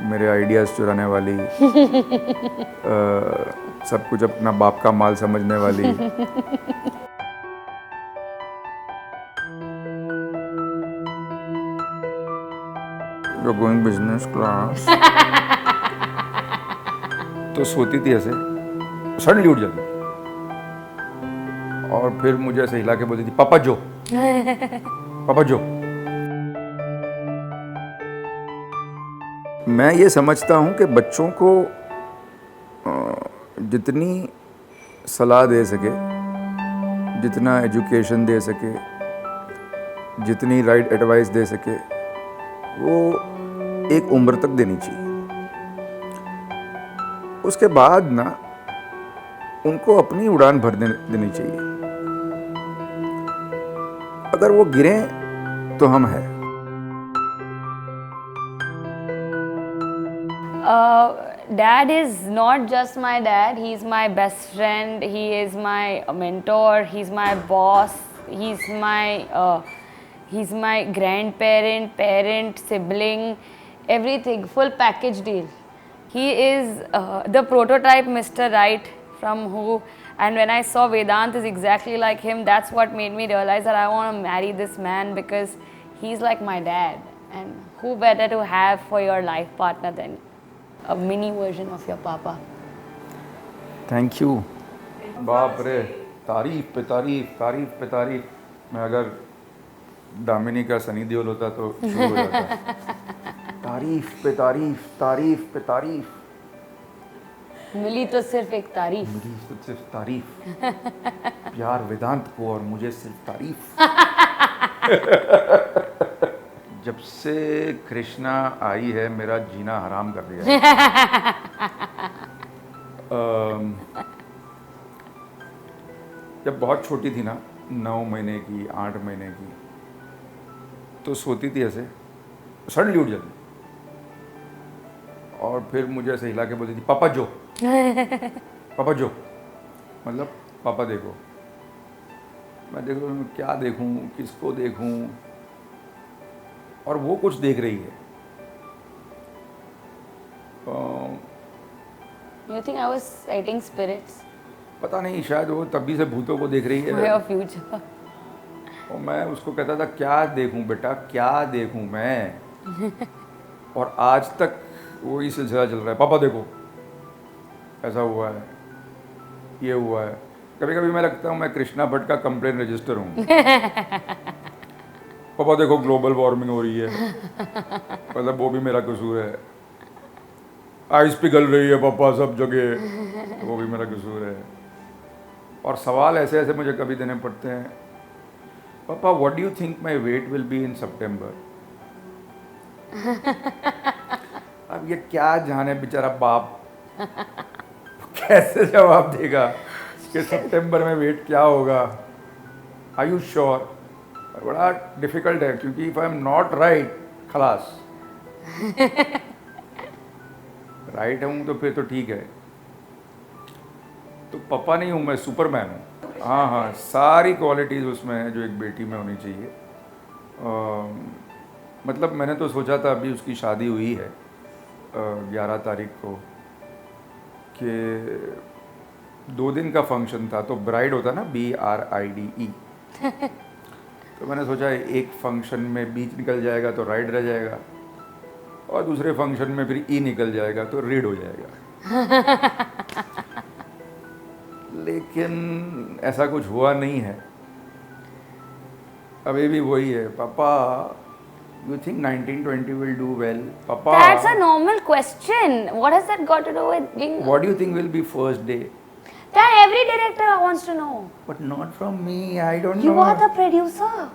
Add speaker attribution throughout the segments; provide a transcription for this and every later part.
Speaker 1: मेरे आइडियाज़ चुराने वाली, सब कुछ अपना बाप का माल समझने वाली। You're going business class। तो सोती थी ऐसे, सडनली उठ जाती और फिर मुझे ऐसे हिला के बोलती थी, पापा जो, पापा जो। मैं ये समझता हूँ कि बच्चों को जितनी सलाह दे सके, जितना एजुकेशन दे सके, जितनी राइट एडवाइस दे सके, वो एक उम्र तक देनी चाहिए। उसके बाद ना उनको अपनी उड़ान भर देनी चाहिए। अगर वो गिरें तो हम हैं।
Speaker 2: Dad is not just my dad, he's my best friend, he is my mentor, he's my boss, he's my grandparent, parent, sibling, everything, full package deal. He is the prototype Mr. Right from who, and when I saw Vedant is exactly like him, that's what made me realize that I want to marry this man because he's like my dad, and who better to have for your life partner than a mini version of your papa.
Speaker 1: Thank you. बाप रे, तारीफ पे तारीफ, तारीफ पे तारीफ। मैं अगर दामिनी का सनी देओल होता तो शुरू हो जाता। तारीफ पे तारीफ, तारीफ पे तारीफ।
Speaker 2: मिली तो सिर्फ एक तारीफ।
Speaker 1: मिली तो सिर्फ तारीफ। प्यार वेदांत को और मुझे सिर्फ तारीफ। जब से कृष्णा आई है मेरा जीना हराम कर दिया है। जब बहुत छोटी थी ना, 9 महीने की, 8 महीने की, तो सोती थी ऐसे, सडनली उठ जाती और फिर मुझे ऐसे हिला के बोलती थी, पापा जो, पापा जो। मतलब पापा देखो। मैं देख रहा हूँ, क्या देखूँ, किसको देखूँ, और वो कुछ देख रही है।
Speaker 2: You think I was citing spirits?
Speaker 1: पता नहीं, शायद वो तभी से भूतों को देख रही
Speaker 2: For
Speaker 1: है।
Speaker 2: your future.
Speaker 1: और मैं उसको कहता था, क्या देखूं बेटा, क्या देखूं मैं। और आज तक वही सिलसिला चल रहा है, पापा देखो, ऐसा हुआ है, ये हुआ है। कभी कभी मैं लगता हूँ मैं कृष्णा भट्ट का कंप्लेन रजिस्टर हूँ। पापा देखो ग्लोबल वार्मिंग हो रही है, मतलब वो भी मेरा कसूर है। आइस पिघल रही है पापा सब जगह, वो भी मेरा कसूर है। और सवाल ऐसे ऐसे मुझे कभी देने पड़ते हैं, पापा what do you think my weight will be in September. अब ये क्या जाने बेचारा बाप कैसे जवाब देगा कि सितंबर में वेट क्या होगा। Are you sure. बड़ा डिफिकल्ट है, क्योंकि if I am not right, खलास। राइट हूँ तो फिर तो ठीक है, तो पापा नहीं हूँ मैं, सुपरमैन हूँ। हाँ हाँ, सारी क्वालिटीज़ उसमें है जो एक बेटी में होनी चाहिए। मतलब मैंने तो सोचा था, अभी उसकी शादी हुई है 11 तारीख को, कि 2 दिन का फंक्शन था, तो ब्राइड होता ना, BRIDE। तो मैंने सोचा एक फंक्शन में बीच निकल जाएगा तो राइड रह जाएगा, और दूसरे फंक्शन में फिर ई निकल जाएगा तो रीड हो जाएगा। लेकिन ऐसा कुछ हुआ नहीं है। अभी भी वही है, पापा you think 1920 will do well, papa?
Speaker 2: That's a normal question. What has that got to do with being?
Speaker 1: What do you think will be first day?
Speaker 2: That every director wants to know.
Speaker 1: But not from me, I don't know.
Speaker 2: You are the producer.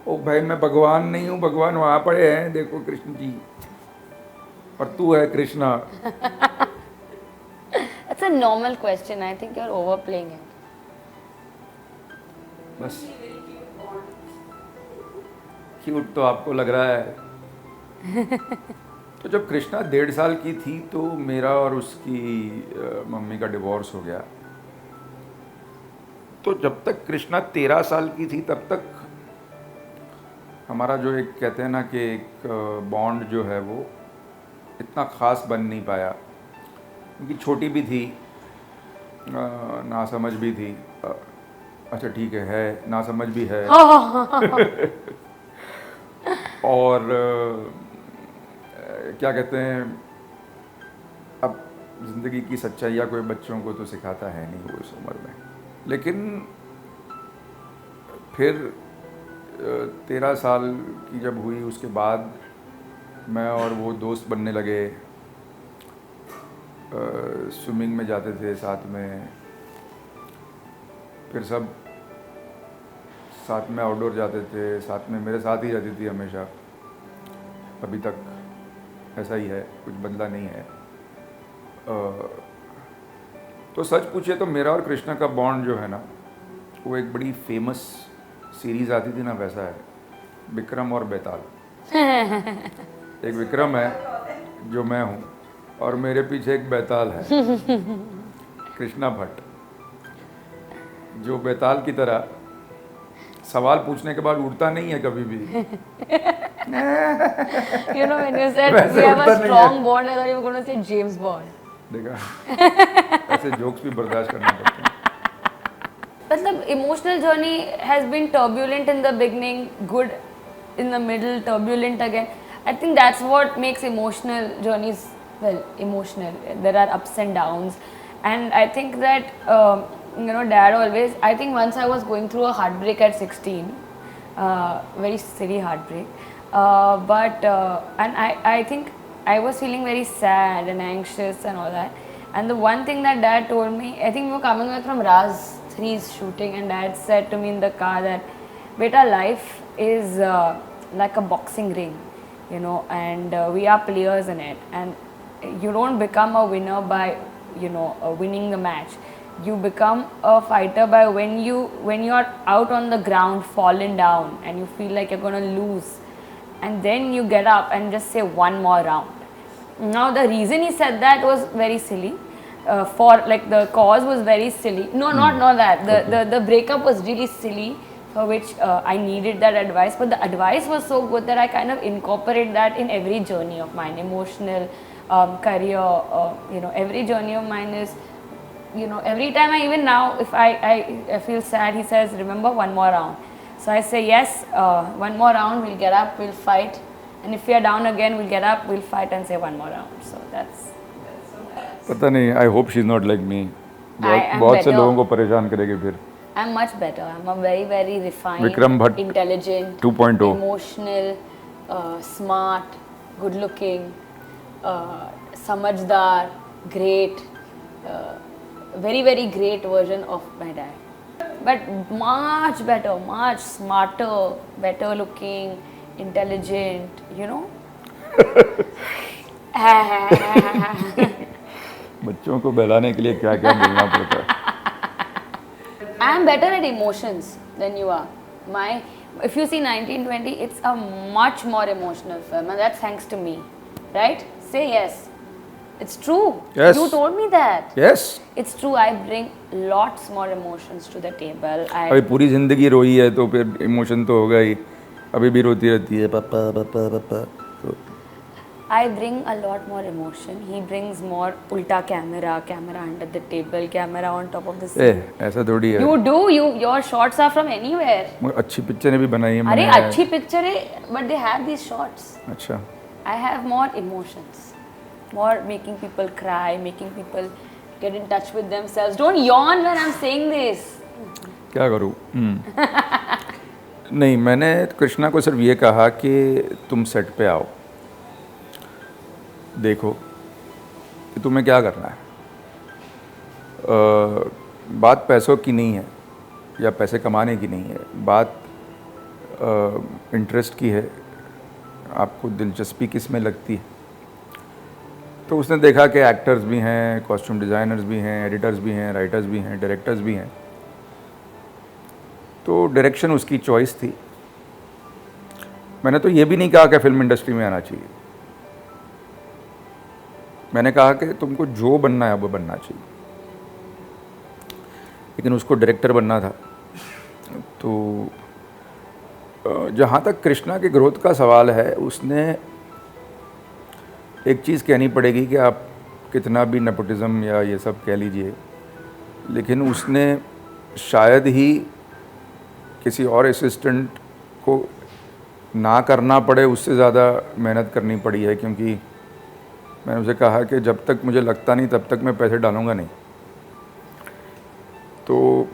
Speaker 1: ओ भाई, मैं भगवान नहीं हूँ, भगवान वहाँ पड़े हैं, देखो कृष्ण जी, और तू है Krishna.
Speaker 2: That's a normal question. I think you're overplaying it.
Speaker 1: बस क्यूट तो आपको लग रहा है। तो जब कृष्णा 1.5 साल की थी तो मेरा और उसकी मम्मी का डिवोर्स हो गया। तो जब तक कृष्णा 13 साल की थी तब तक हमारा जो एक कहते हैं ना कि एक बॉन्ड जो है वो इतना ख़ास बन नहीं पाया क्योंकि छोटी भी थी, नासमझ भी थी। अच्छा ठीक है नासमझ भी है। और क्या कहते हैं, अब ज़िंदगी की सच्चाइयाँ कोई बच्चों को तो सिखाता है नहीं वो इस उम्र में। लेकिन फिर 13 साल की जब हुई उसके बाद मैं और वो दोस्त बनने लगे, स्विमिंग में जाते थे साथ में, फिर सब साथ में आउटडोर जाते थे, साथ में मेरे साथ ही रहती थी हमेशा, अभी तक ऐसा ही है, कुछ बदला नहीं है। तो सच पूछे तो मेरा और कृष्णा का बॉन्ड जो है ना, वो एक बड़ी फेमस सीरीज़ आती थी ना वैसा है, विक्रम और बेताल। एक विक्रम है जो मैं हूँ और मेरे पीछे एक बेताल है कृष्णा भट्ट, जो बेताल की तरह सवाल पूछने के बाद उड़ता नहीं है कभी भी।
Speaker 2: You know, when you said
Speaker 1: वैसे
Speaker 2: we have
Speaker 1: उड़ता
Speaker 2: a
Speaker 1: नहीं
Speaker 2: strong
Speaker 1: है।
Speaker 2: bond, I thought you were going to say James Bond.
Speaker 1: देखा, ऐसे जोक्स भी बर्दाश्त करना पड़ते हैं।
Speaker 2: मतलब emotional journey has been turbulent in the beginning, good in the middle, turbulent again. I think that's what makes emotional journeys, well, emotional. There are ups and downs, and I think that you know, Dad always. I think once I was going through a heartbreak at 16, very silly heartbreak, and I think I was feeling very sad and anxious and all that. And the one thing that Dad told me, I think we were coming back from Raz 3's shooting, and Dad said to me in the car that, "Beta, life is like a boxing ring, you know, and we are players in it, and you don't become a winner by, you know, winning the match. You become a fighter by when you're out on the ground, fallen down, and you feel like you're gonna lose, and then you get up and just say one more round." Now the reason he said that was very silly. For like the cause was very silly. No, not that. The breakup was really silly, for which I needed that advice. But the advice was so good that I kind of incorporate that in every journey of mine, emotional, career. You know, every journey of mine is, you know, every time I, even now, if I feel sad, he says, "Remember, one more round." So I say, yes, one more round, we'll get up, we'll fight. And if we are down again, we'll get up, we'll fight and say one more round. So that's
Speaker 1: पता नहीं, I hope she is not like me.
Speaker 2: I am
Speaker 1: बहुत से
Speaker 2: better.
Speaker 1: लोगों को परेशान करेगी फिर।
Speaker 2: I'm much better. I'm a very, very refined,
Speaker 1: Vikram Bhatt
Speaker 2: intelligent,
Speaker 1: 2.0.
Speaker 2: emotional, smart, good looking, samajhdar, great, very, very great version of my dad. But much better, much smarter, better looking, intelligent, you know.
Speaker 1: बच्चों को बहलाने के लिए क्या क्या बोलना पड़ता है।
Speaker 2: I am better at emotions than you are. If you see 1920, it's a much more emotional film, and that's thanks to me, right? Say yes. It's true.
Speaker 1: Yes.
Speaker 2: You told me that.
Speaker 1: Yes.
Speaker 2: It's true. I bring lots more emotions to the table.
Speaker 1: अभी पूरी जिंदगी रोई है तो फिर emotion तो होगा ही, अभी भी रोती रहती है पापा पापा पापा। तो
Speaker 2: I bring a lot more emotion. He brings more ulta camera under the table, camera on top of the scene.
Speaker 1: ऐसा थोड़ी है।
Speaker 2: You do. Your shots are from anywhere.
Speaker 1: अच्छी पिक्चरें भी बनाई है
Speaker 2: अरे
Speaker 1: मैंने।
Speaker 2: अच्छी पिक्चर है, but they have these shots.
Speaker 1: अच्छा।
Speaker 2: I have more emotions, more making people cry, making people get in touch with themselves. Don't yawn when I'm saying this.
Speaker 1: क्या करूँ? नहीं, मैंने कृष्णा को सिर्फ ये कहा कि तुम सेट पे आओ, देखो कि तुम्हें क्या करना है। बात पैसों की नहीं है या पैसे कमाने की नहीं है, बात इंटरेस्ट की है, आपको दिलचस्पी किस में लगती है। तो उसने देखा कि एक्टर्स भी हैं, कॉस्ट्यूम डिज़ाइनर्स भी हैं, एडिटर्स भी हैं, राइटर्स भी हैं, डायरेक्टर्स भी हैं। तो डायरेक्शन उसकी चॉइस थी। मैंने तो ये भी नहीं कहा कि फिल्म इंडस्ट्री में आना चाहिए, मैंने कहा कि तुमको जो बनना है वो बनना चाहिए, लेकिन उसको डायरेक्टर बनना था। तो जहाँ तक कृष्णा के ग्रोथ का सवाल है, उसने एक चीज़ कहनी पड़ेगी कि आप कितना भी नेपोटिज्म या ये सब कह लीजिए, लेकिन उसने शायद ही किसी और असिस्टेंट को ना करना पड़े उससे ज़्यादा मेहनत करनी पड़ी है, क्योंकि मैंने उसे कहा कि जब तक मुझे लगता नहीं तब तक मैं पैसे डालूँगा नहीं। तो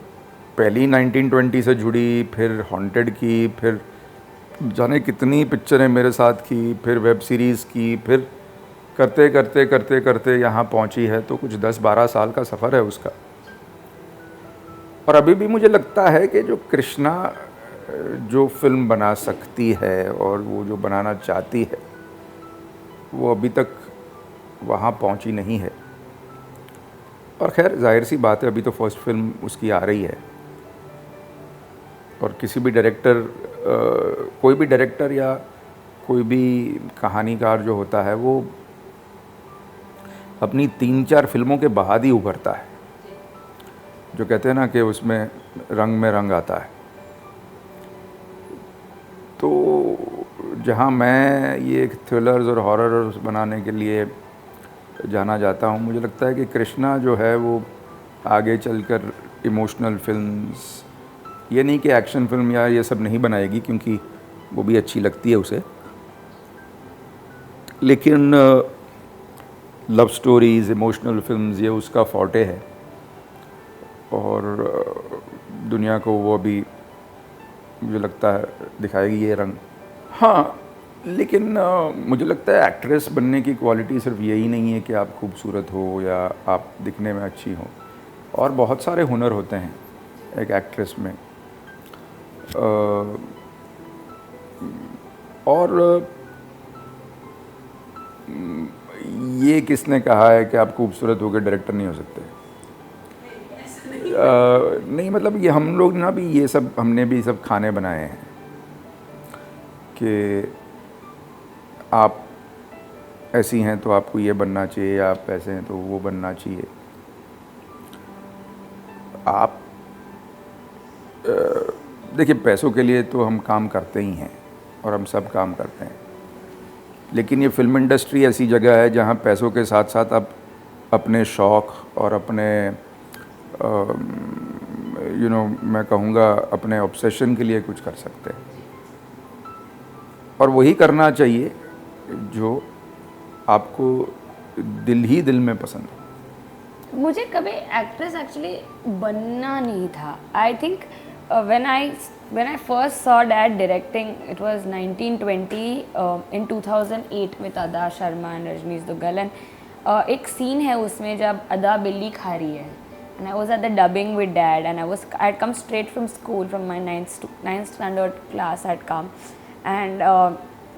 Speaker 1: पहली 1920 से जुड़ी, फिर हॉन्टेड की, फिर जाने कितनी पिक्चरें मेरे साथ की, फिर वेब सीरीज़ की, फिर करते करते करते करते यहाँ पहुँची है। तो कुछ 10-12 साल का सफ़र है उसका। और अभी भी मुझे लगता है कि जो कृष्णा जो फिल्म बना सकती है और वो जो बनाना चाहती है वो अभी तक वहाँ पहुँची नहीं है। और खैर जाहिर सी बात है, अभी तो फर्स्ट फिल्म उसकी आ रही है, और किसी भी डायरेक्टर, कोई भी डायरेक्टर या कोई भी कहानीकार जो होता है वो अपनी 3-4 फिल्मों के बाद ही उभरता है। जो कहते हैं ना कि उसमें रंग में रंग आता है। तो जहाँ मैं ये थ्रिलर्स और हॉरर्स बनाने के लिए जाना जाता हूँ, मुझे लगता है कि कृष्णा जो है वो आगे चलकर इमोशनल फिल्म्स, ये नहीं कि एक्शन फिल्म या ये सब नहीं बनाएगी, क्योंकि वो भी अच्छी लगती है उसे, लेकिन लव स्टोरीज़, इमोशनल फिल्म्स, ये उसका फॉर्टे है। और दुनिया को वो अभी मुझे लगता है दिखाएगी ये रंग। हाँ, लेकिन मुझे लगता है एक्ट्रेस बनने की क्वालिटी सिर्फ यही नहीं है कि आप खूबसूरत हो या आप दिखने में अच्छी हो, और बहुत सारे हुनर होते हैं एक एक्ट्रेस में। और ये किसने कहा है कि आप खूबसूरत होकर डायरेक्टर नहीं हो सकते? नहीं, मतलब ये हम लोग ना भी ये सब, हमने भी सब खाने बनाए हैं कि आप ऐसी हैं तो आपको ये बनना चाहिए, आप ऐसे हैं तो वो बनना चाहिए। आप देखिए, पैसों के लिए तो हम काम करते ही हैं और हम सब काम करते हैं, लेकिन ये फिल्म इंडस्ट्री ऐसी जगह है जहाँ पैसों के साथ साथ आप अपने शौक़ और अपने मैं कहूँगा अपने ऑब्सेशन के लिए कुछ कर सकते हैं, और वही करना चाहिए जो आपको दिल ही दिल में पसंद हो।
Speaker 2: मुझे कभी एक्ट्रेस एक्चुअली बनना नहीं था। I think when I first saw Dad directing, it was 1920 in 2008 with Ada Sharma and Rajneesh Duggal, and एक सीन है उसमें जब अदा बिल्ली खा रही है, and I was at the dubbing with Dad, and I had come straight from school, from my 9th standard class I had come, and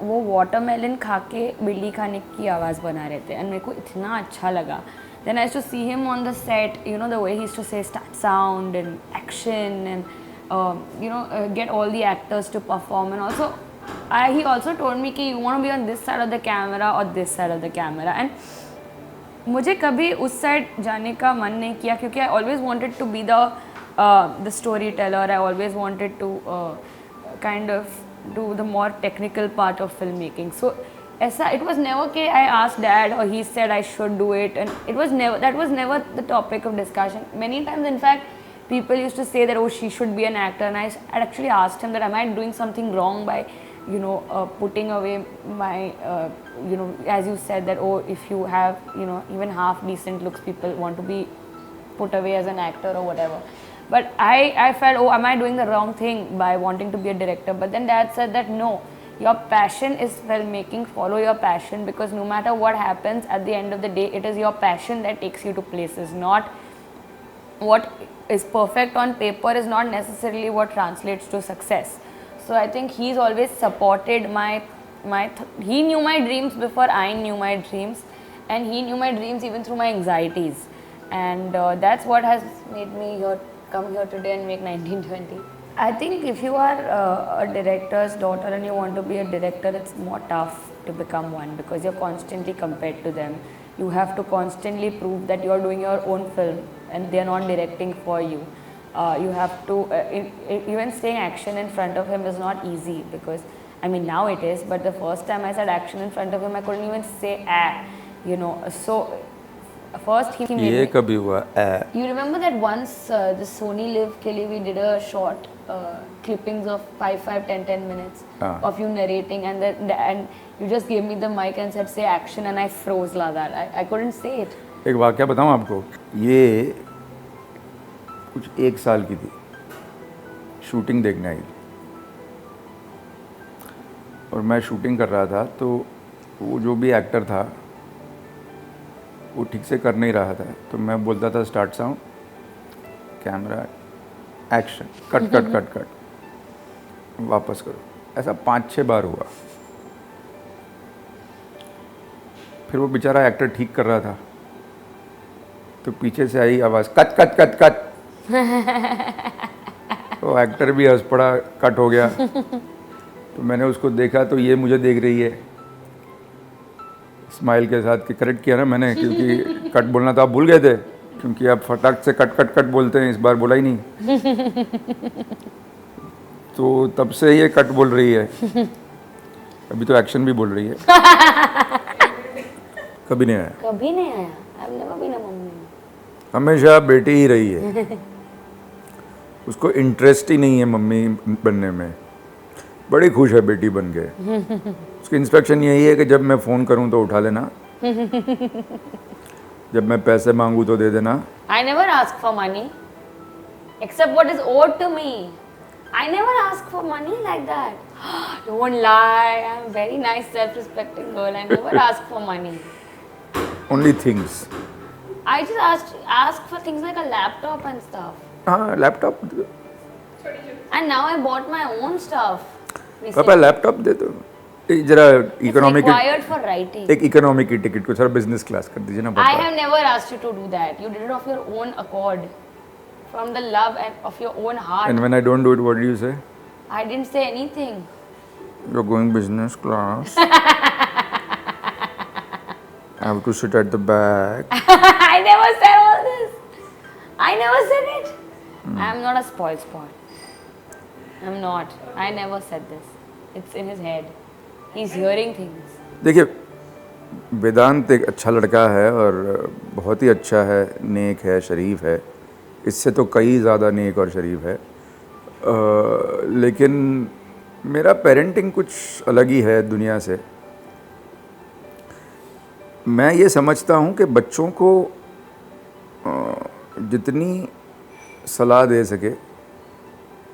Speaker 2: वो वाटरमेलन खा के बिल्ली खाने की आवाज़ बना रहे थे, and मेरे को इतना अच्छा लगा. Then I used to see him on the set, you know, the way he used to say start sound and action, and get all the actors to perform, and also he also told me कि you want to be on this side of the camera or this side of the camera, and मुझे कभी उस side जाने का मन नहीं किया, क्योंकि I always wanted to be the storyteller. I always wanted to kind of do the more technical part of filmmaking. So ऐसा, it was never कि I asked Dad or he said I should do it, and that was never the topic of discussion. Many times, in fact, people used to say that, oh, she should be an actor, and I actually asked him that, am I doing something wrong by putting away my as you said that, oh, if you have even half decent looks, people want to be put away as an actor or whatever. But I felt, oh, am I doing the wrong thing by wanting to be a director? But then Dad said that no, your passion is filmmaking, follow your passion, because no matter what happens, at the end of the day, it is your passion that takes you to places, not what is perfect on paper is not necessarily what translates to success. So I think he's always supported he knew my dreams before I knew my dreams, and he knew my dreams even through my anxieties, and that's what has made me come here today and make 1920. I think if you are a director's daughter and you want to be a director, it's more tough to become one, because you're constantly compared to them. You have to constantly prove that you're doing your own film and they're not directing for you. You have to, even saying action in front of him is not easy, because I mean, now it is, but the first time I said action in front of him, I couldn't even say ah, you know. So first he made
Speaker 1: ये
Speaker 2: me.
Speaker 1: कभी हुआ
Speaker 2: You remember that once the Sony Live ke liye we did a short clippings of 5, 10 minutes of you narrating, and you just gave me the mic and said say action, and I froze like that. I couldn't say it.
Speaker 1: एक वाक़या बताऊं आपको, ये कुछ 1 साल की थी, shooting देखने आई थी और मैं शूटिंग कर रहा था, तो वो जो भी एक्टर था वो ठीक से कर नहीं रहा था, तो मैं बोलता था start sound, camera, action, cut cut cut cut, वापस करो। ऐसा 5-6 बार हुआ। फिर वो बेचारा एक्टर ठीक कर रहा था, तो पीछे से आई आवाज़ कट कट कट कट। तो एक्टर भी हंस पड़ा, कट हो गया। तो मैंने उसको देखा तो ये मुझे देख रही है स्माइल के साथ कि करेक्ट किया ना मैंने, क्योंकि कट बोलना तो आप भूल गए थे, क्योंकि आप फटाक से कट कट कट बोलते हैं, इस बार बोला ही नहीं। तो तब से ये कट बोल रही है, अभी तो एक्शन भी बोल रही है। कभी नहीं आया,
Speaker 2: कभी नहीं आया। I've never been a mummy.
Speaker 1: हमेशा बेटी ही रही है। उसको इंटरेस्ट ही नहीं है मम्मी बनने में, बड़ी खुश है बेटी बन के। उसकी इंस्ट्रक्शन यही है कि जब मैं फ़ोन करूं तो उठा लेना, जब मैं पैसे मांगूं तो दे देना।
Speaker 2: I never ask for money, except what is owed to me. I never ask for money like that. Don't lie. I'm a very nice, self-respecting girl. I never ask for money.
Speaker 1: Only things.
Speaker 2: I just ask for things like a laptop and stuff.
Speaker 1: हाँ, laptop.
Speaker 2: And now I bought my own stuff.
Speaker 1: पापा laptop दे दो, जरा economic,
Speaker 2: Required for writing.
Speaker 1: एक economy की ticket को sir business class कर दीजिए ना
Speaker 2: I
Speaker 1: पापा।
Speaker 2: have never asked you to do that. You did it of your own accord, from the love and of your own heart.
Speaker 1: And when I don't do it, what do you say?
Speaker 2: I didn't say anything.
Speaker 1: You're going business class. I have to sit at the back.
Speaker 2: I never said all this. I never said it. I am not a spoil sport. I'm not. I never said this. It's in his head. He's hearing things.
Speaker 1: देखिए, वेदांत एक अच्छा लड़का है और बहुत ही अच्छा है, नेक है, शरीफ है। इससे तो कई ज़्यादा नेक और शरीफ है। लेकिन मेरा पेरेंटिंग कुछ अलग ही है दुनिया से। मैं ये समझता हूँ कि बच्चों को जितनी सलाह दे सके,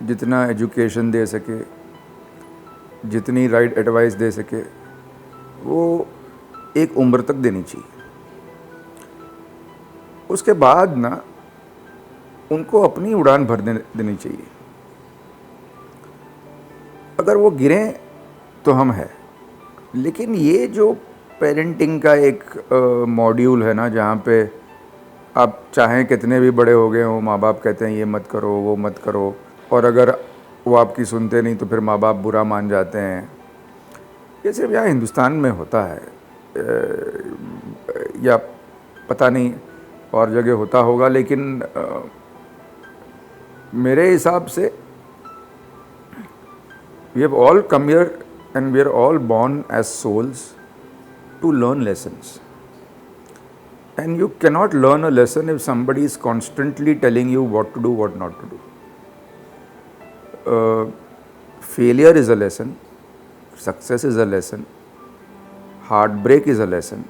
Speaker 1: जितना एजुकेशन दे सके, जितनी राइट एडवाइस दे सके, वो एक उम्र तक देनी चाहिए। उसके बाद ना उनको अपनी उड़ान भर देनी चाहिए। अगर वो गिरें तो हम हैं, लेकिन ये जो पेरेंटिंग का एक मॉड्यूल है ना, जहाँ पे आप चाहें कितने भी बड़े हो गए हो, माँ बाप कहते हैं ये मत करो, वो मत करो, और अगर वो आपकी सुनते नहीं तो फिर माँ बाप बुरा मान जाते हैं। ये सिर्फ यहाँ हिंदुस्तान में होता है, या पता नहीं और जगह होता होगा, लेकिन मेरे हिसाब से we have all come here and we are all born as souls to learn lessons. And you cannot learn a lesson if somebody is constantly telling you what to do, what not to do. Failure is a lesson, success is a lesson, heartbreak is a lesson.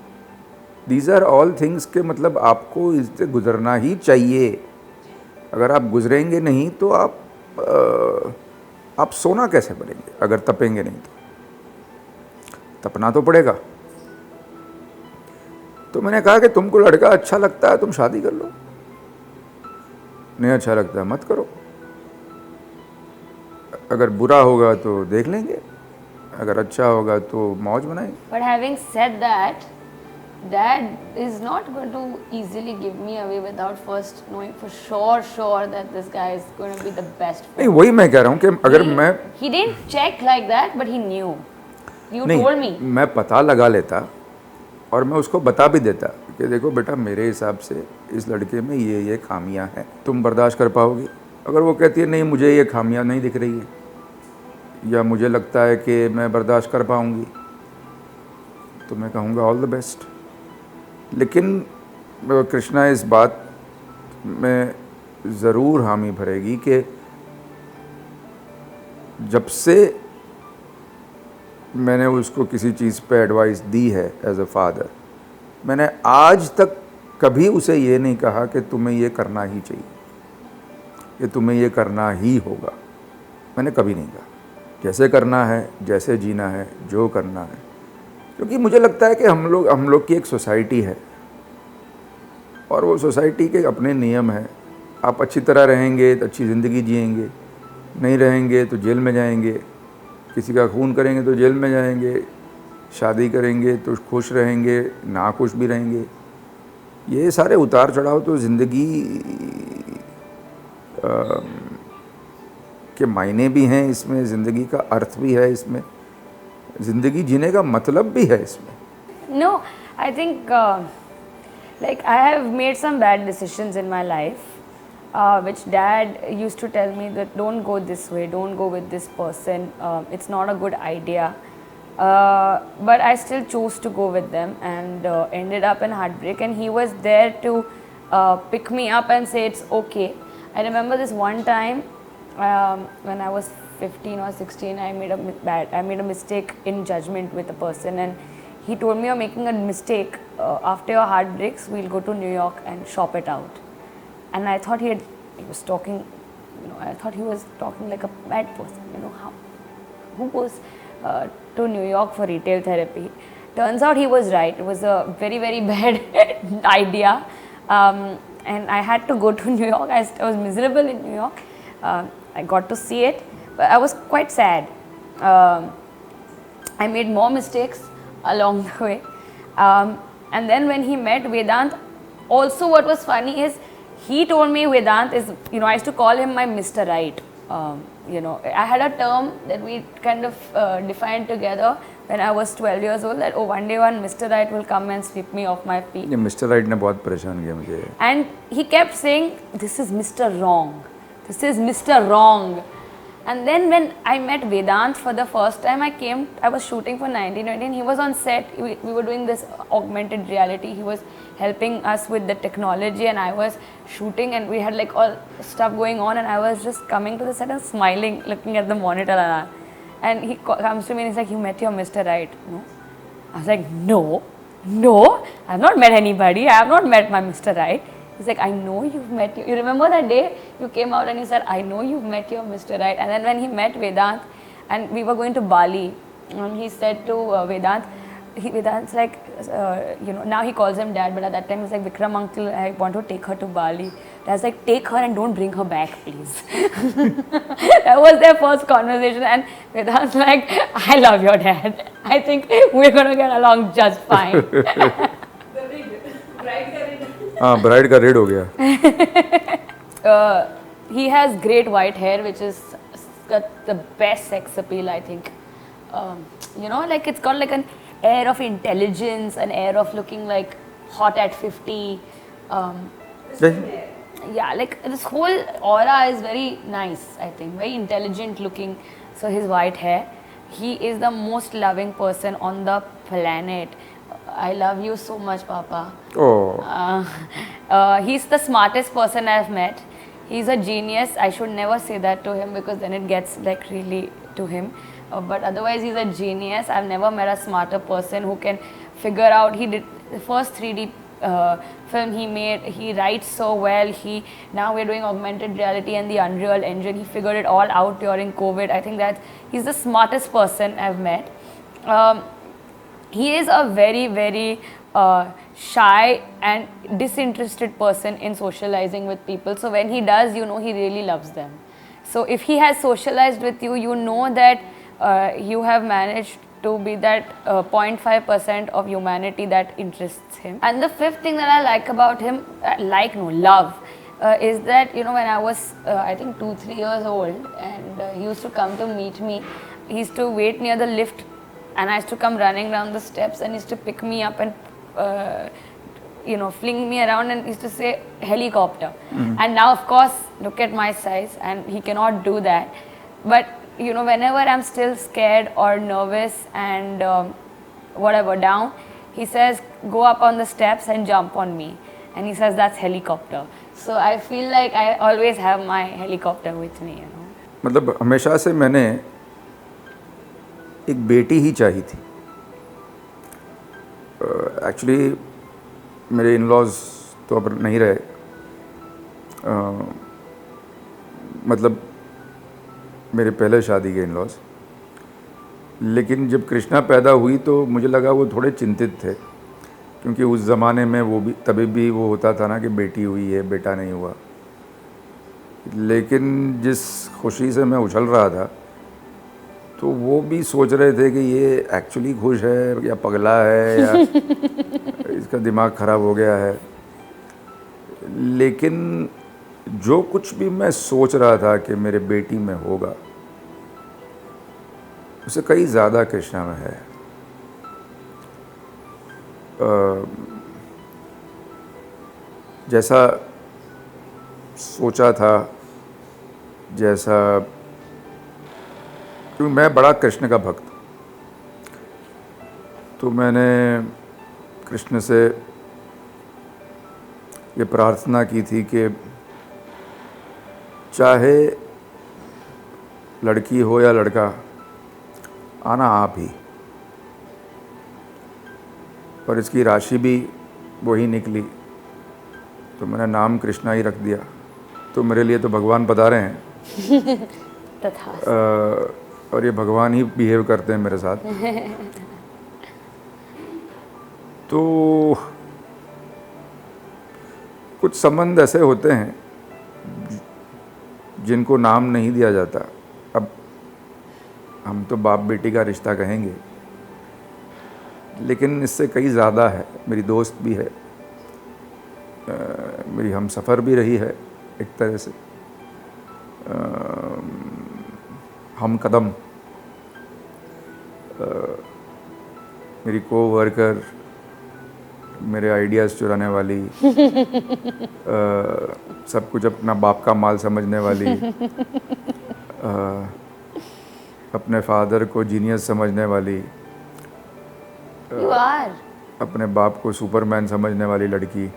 Speaker 1: These are all things के मतलब आपको इससे गुजरना ही चाहिए। अगर आप गुजरेंगे नहीं तो आप सोना कैसे बनेंगे? अगर तपेंगे नहीं तो तपना तो पड़ेगा। तो मैंने कहा कि तुमको लड़का अच्छा लगता है, तुम शादी कर लो, नहीं अच्छा लगता है मत करो। अगर बुरा होगा तो देख लेंगे, अगर अच्छा होगा तो मौज बनाएंगे।
Speaker 2: But having said that, Dad is not going to easily give me away without first knowing for sure that this guy is going to be the best.
Speaker 1: नहीं, वही मैं कह रहा हूँ कि अगर मैं
Speaker 2: He didn't check like that, but he knew. You told me.
Speaker 1: मैं पता लगा लेता और मैं उसको बता भी देता कि देखो बेटा, मेरे हिसाब से इस लड़के में ये खामियां हैं, तुम बर्दाश्त कर पाओगे? अगर वो कहती है नहीं मुझे ये खामियां नहीं दिख रही है, या मुझे लगता है कि मैं बर्दाश्त कर पाऊँगी, तो मैं कहूँगा ऑल द बेस्ट। लेकिन कृष्णा इस बात में ज़रूर हामी भरेगी कि जब से मैंने उसको किसी चीज़ पे एडवाइस दी है एज अ फादर, मैंने आज तक कभी उसे ये नहीं कहा कि तुम्हें ये करना ही चाहिए, कि तुम्हें ये करना ही होगा। मैंने कभी नहीं कहा। कैसे करना है, जैसे जीना है, जो करना है, क्योंकि मुझे लगता है कि हम लोग की एक सोसाइटी है और वो सोसाइटी के अपने नियम हैं। आप अच्छी तरह रहेंगे तो अच्छी ज़िंदगी जिएंगे, नहीं रहेंगे तो जेल में जाएंगे, किसी का खून करेंगे तो जेल में जाएंगे, शादी करेंगे तो खुश रहेंगे, ना खुश भी रहेंगे। ये सारे उतार चढ़ाव तो ज़िंदगी के मायने भी हैं इसमें, ज़िंदगी का अर्थ भी है इसमें, ज़िंदगी जीने का मतलब भी है इसमें।
Speaker 2: No, I think like I have made some bad decisions in my life, which dad used to tell me that don't go this way, don't go with this person, it's not a good idea. But I still chose to go with them and ended up in heartbreak, and he was there to pick me up and say it's okay. I remember this one time when I was 15 or 16, I made a mistake in judgment with a person, and he told me, you're making a mistake. After your heart breaks, we'll go to New York and shop it out. And I thought he was talking, I thought he was talking like a bad person. Who goes to New York for retail therapy? Turns out he was right. It was a very, very bad idea. And I had to go to New York. I was miserable in New York. I got to see it, but I was quite sad. I made more mistakes along the way. And then when he met Vedant, also what was funny is he told me Vedant is, I used to call him my Mr. Right. I had a term that we kind of defined together when I was 12 years old, that one day one Mr. Right will come and sweep me off my feet.
Speaker 1: ये mister right ने बहुत परेशान किया मुझे।
Speaker 2: And he kept saying, this is Mr. Wrong. This is Mr. Wrong. And then when I met Vedant for the first time, I was shooting for 1920 and he was on set. We were doing this augmented reality. He was helping us with the technology and I was shooting, and we had like all stuff going on, and I was just coming to the set and smiling, looking at the monitor. And he comes to me and he's like, you met your Mr. Right? No. I was like, no, I have not met anybody. I have not met my Mr. Right. He's like, I know you've met you. You remember that day you came out and you said, I know you've met your Mr. Right. And then when he met Vedant and we were going to Bali, he said to Vedant, Vedant's like, now he calls him dad, but at that time he's like, Vikram uncle, I want to take her to Bali. I was like, take her and don't bring her back, please. That was their first conversation, and Vedant's like, I love your dad. I think we're going to get along just fine.
Speaker 1: हाँ, bride का red हो गया।
Speaker 2: He has great white hair, which is got the best sex appeal, I think. Like it's got like an air of intelligence, an air of looking like hot at 50. Yeah, like this whole aura is very nice, I think, very intelligent looking. So his white hair, he is the most loving person on the planet. I love you so much, Papa.
Speaker 1: Oh.
Speaker 2: He's the smartest person I've met. He's a genius. I should never say that to him because then it gets like really to him. But otherwise, he's a genius. I've never met a smarter person who can figure out. He did the first 3D film he made. He writes so well. Now we're doing augmented reality and the Unreal Engine. He figured it all out during COVID. I think that he's the smartest person I've met. He is a very, very shy and disinterested person in socializing with people. So when he does, he really loves them. So if he has socialized with you, you know that you have managed to be that 0.5% of humanity that interests him. And the fifth thing that I like about him, love, is that, when I was, I think 2-3 years old, and he used to come to meet me, he used to wait near the lift, and I used to come running down the steps, and he used to pick me up and, fling me around, and he used to say, helicopter. Mm-hmm. And now, of course, look at my size, and he cannot do that. But you know, whenever I'm still scared or nervous and whatever down, he says, go up on the steps and jump on me. And he says, that's helicopter. So I feel like I always have my helicopter with me, you know.
Speaker 1: मतलब हमेशा से मैंने एक बेटी ही चाहिए थी. Actually मेरे in laws तो अब नहीं रहे. मतलब मेरे पहले शादी के इन लॉज. लेकिन जब कृष्णा पैदा हुई तो मुझे लगा वो थोड़े चिंतित थे, क्योंकि उस ज़माने में वो भी तभी भी वो होता था ना कि बेटी हुई है बेटा नहीं हुआ. लेकिन जिस खुशी से मैं उछल रहा था तो वो भी सोच रहे थे कि ये एक्चुअली खुश है या पगला है या इसका दिमाग ख़राब हो गया है. लेकिन जो कुछ भी मैं सोच रहा था कि मेरे बेटी में होगा, उससे कई ज़्यादा कृष्णा में है. जैसा सोचा था, जैसा, क्योंकि मैं बड़ा कृष्ण का भक्त, तो मैंने कृष्ण से ये प्रार्थना की थी कि चाहे लड़की हो या लड़का, आना आप ही. और इसकी राशि भी वही निकली, तो मैंने नाम कृष्णा ही रख दिया. तो मेरे लिए तो भगवान पधारे हैं.
Speaker 2: तथा
Speaker 1: और ये भगवान ही बिहेव करते हैं मेरे साथ. तो कुछ संबंध ऐसे होते हैं जिनको नाम नहीं दिया जाता. अब हम तो बाप बेटी का रिश्ता कहेंगे, लेकिन इससे कई ज़्यादा है. मेरी दोस्त भी है, मेरी हमसफ़र भी रही है एक तरह से, हम कदम, मेरी को वर्कर, मेरे आइडियाज़ चुराने वाली, सब कुछ अपना बाप का माल समझने वाली, अपने फादर को जीनियस समझने वाली,
Speaker 2: you are.
Speaker 1: अपने बाप को सुपरमैन समझने वाली लड़की.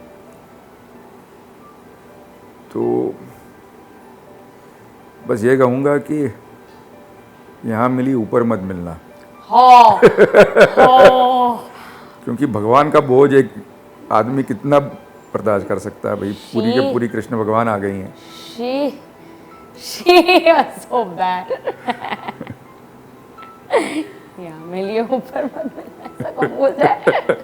Speaker 1: तो बस ये कहूँगा कि यहाँ मिली ऊपर मत मिलना.
Speaker 2: हो
Speaker 1: क्योंकि भगवान का बोझ एक आदमी कितना बर्दाश्त कर सकता है भाई. पूरी के पूरी कृष्ण भगवान आ गई हैं.
Speaker 2: she was so bad. Yeah, मिलिए ऊपर मत मिलना, ऐसा कौन बोलता है?